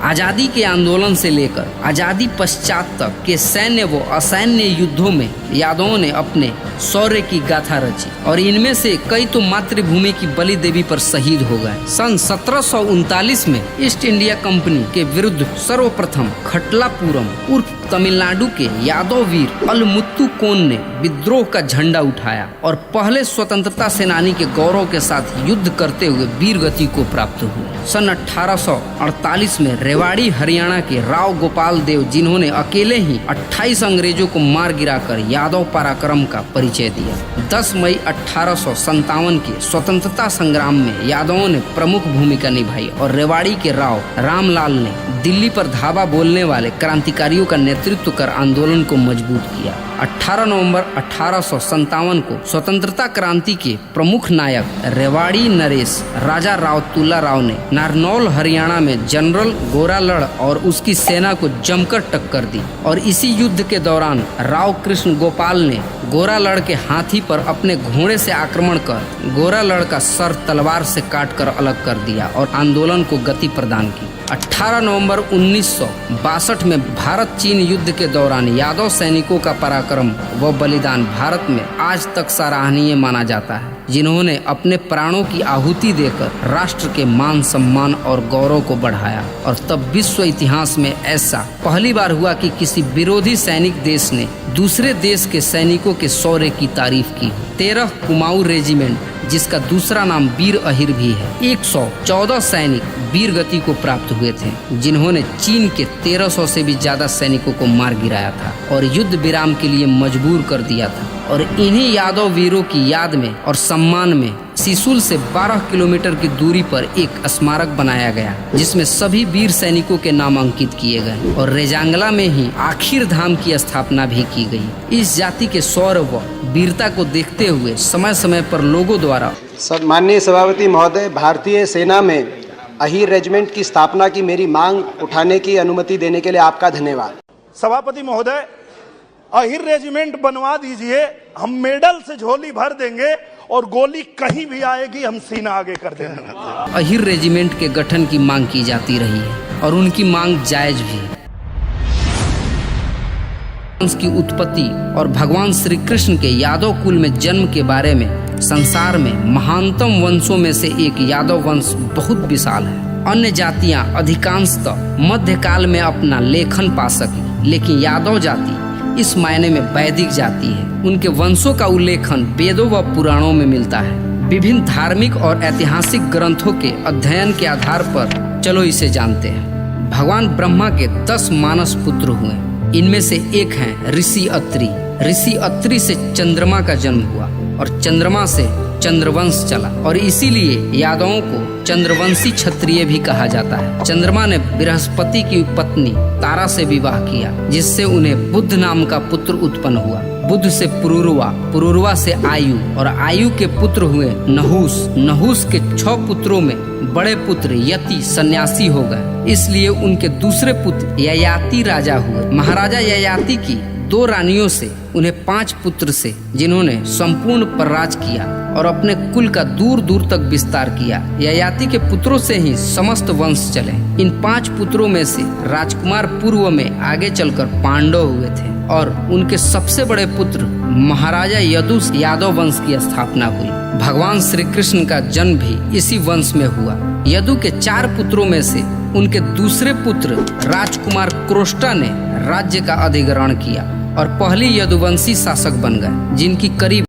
आजादी के आंदोलन से लेकर आजादी पश्चात तक के सैन्य व असैन्य युद्धों में यादवों ने अपने शौर्य की गाथा रची और इनमें से कई तो मातृभूमि की बलि देवी पर शहीद हो गए। सन 1739 में ईस्ट इंडिया कंपनी के विरुद्ध सर्वप्रथम खटलापुरम उर्फ तमिलनाडु के यादव वीर अलमुत्तु कोन ने विद्रोह का झंडा उठाया और पहले स्वतंत्रता सेनानी के गौरव के साथ युद्ध करते हुए वीर गति को प्राप्त हुए। सन 1848 में रेवाड़ी हरियाणा के राव गोपाल देव, जिन्होंने अकेले ही 28 अंग्रेजों को मार गिराकर यादव पराक्रम का परिचय दिया। 10 मई 1857 के स्वतंत्रता संग्राम में यादवों ने प्रमुख भूमिका निभाई और रेवाड़ी के राव रामलाल ने दिल्ली पर धावा बोलने वाले क्रांतिकारियों का नेतृत्व कर आंदोलन को मजबूत किया। 18 नवंबर 1857 को स्वतंत्रता क्रांति के प्रमुख नायक रेवाड़ी नरेश राजा राव तुला राव ने नारनौल हरियाणा में जनरल गोरालड़ और उसकी सेना को जमकर टक्कर दी और इसी युद्ध के दौरान राव कृष्ण गोपाल ने गोरालड़ के हाथी पर अपने घोड़े से आक्रमण कर गोरालड़ का सर तलवार से काटकर अलग कर दिया और आंदोलन को गति प्रदान की। 18 नवंबर 1962 में भारत चीन युद्ध के दौरान यादव सैनिकों का पराक्रम व बलिदान भारत में आज तक सराहनीय माना जाता है, जिन्होंने अपने प्राणों की आहुति देकर राष्ट्र के मान सम्मान और गौरव को बढ़ाया। और तब विश्व इतिहास में ऐसा पहली बार हुआ कि किसी विरोधी सैनिक देश ने दूसरे देश के सैनिकों के शौर्य की तारीफ की। 13 कुमाऊं रेजिमेंट, जिसका दूसरा नाम वीर अहिर भी है, 114 सैनिक वीर गति को प्राप्त हुए थे, जिन्होंने चीन के 1300 से भी ज्यादा सैनिकों को मार गिराया था और युद्ध विराम के लिए मजबूर कर दिया था। और इन्हीं यादव वीरों की याद में और सम्मान में सिसुल से 12 किलोमीटर की दूरी पर एक स्मारक बनाया गया, जिसमें सभी वीर सैनिकों के नाम अंकित किए गए और रेजांगला में ही आखिर धाम की स्थापना भी की गई। इस जाति के शौर्य व वीरता को देखते हुए समय समय पर लोगों द्वारा माननीय सभापति महोदय, भारतीय सेना में अहिर रेजिमेंट की स्थापना की मेरी मांग उठाने की अनुमति देने के लिए आपका धन्यवाद। सभापति महोदय, अहिर रेजिमेंट बनवा दीजिए, हम मेडल से झोली भर देंगे और गोली कहीं भी आएगी हम सीना आगे कर देंगे। अहिर रेजिमेंट के गठन की मांग की जाती रही है और उनकी मांग जायज भी है। की उत्पत्ति और भगवान श्री कृष्ण के यादव कुल में जन्म के बारे में संसार में महानतम वंशों में से एक यादव वंश बहुत विशाल है। अन्य जातियां अधिकांशतः मध्यकाल में अपना लेखन पा सकी, लेकिन यादव जाति इस मायने में वैदिक जाति है। उनके वंशों का उल्लेखन वेदों व पुराणों में मिलता है। विभिन्न धार्मिक और ऐतिहासिक ग्रंथों के अध्ययन के आधार पर चलो इसे जानते हैं। भगवान ब्रह्मा के 10 मानस पुत्र हुए। इनमें से एक है ऋषि अत्रि। ऋषि अत्रि से चंद्रमा का जन्म हुआ और चंद्रमा से चंद्रवंश चला और इसीलिए यादवों को चंद्रवंशी क्षत्रिय भी कहा जाता है। चंद्रमा ने बृहस्पति की पत्नी तारा से विवाह किया, जिससे उन्हें बुध नाम का पुत्र उत्पन्न हुआ। बुध से पुरुरवा, पुरुरवा से आयु और आयु के पुत्र हुए नहुस। नहुस के 6 पुत्रों में बड़े पुत्र यति सन्यासी हो गए, इसलिए उनके दूसरे पुत्र ययाति राजा हुए। महाराजा ययाति की 2 रानियों से उन्हें 5 पुत्र से, जिन्होंने संपूर्ण परराज किया और अपने कुल का दूर दूर तक विस्तार किया। ययाति के पुत्रों से ही समस्त वंश चले। इन 5 पुत्रों में से राजकुमार पूर्व में आगे चलकर पांडव हुए थे और उनके सबसे बड़े पुत्र महाराजा यदु यादव वंश की स्थापना हुई। भगवान श्री कृष्ण का जन्म भी इसी वंश में हुआ। यदु के 4 पुत्रों में से उनके दूसरे पुत्र राजकुमार क्रोष्टा ने राज्य का अधिग्रहण किया और पहली यदुवंशी शासक बन गए, जिनकी करीब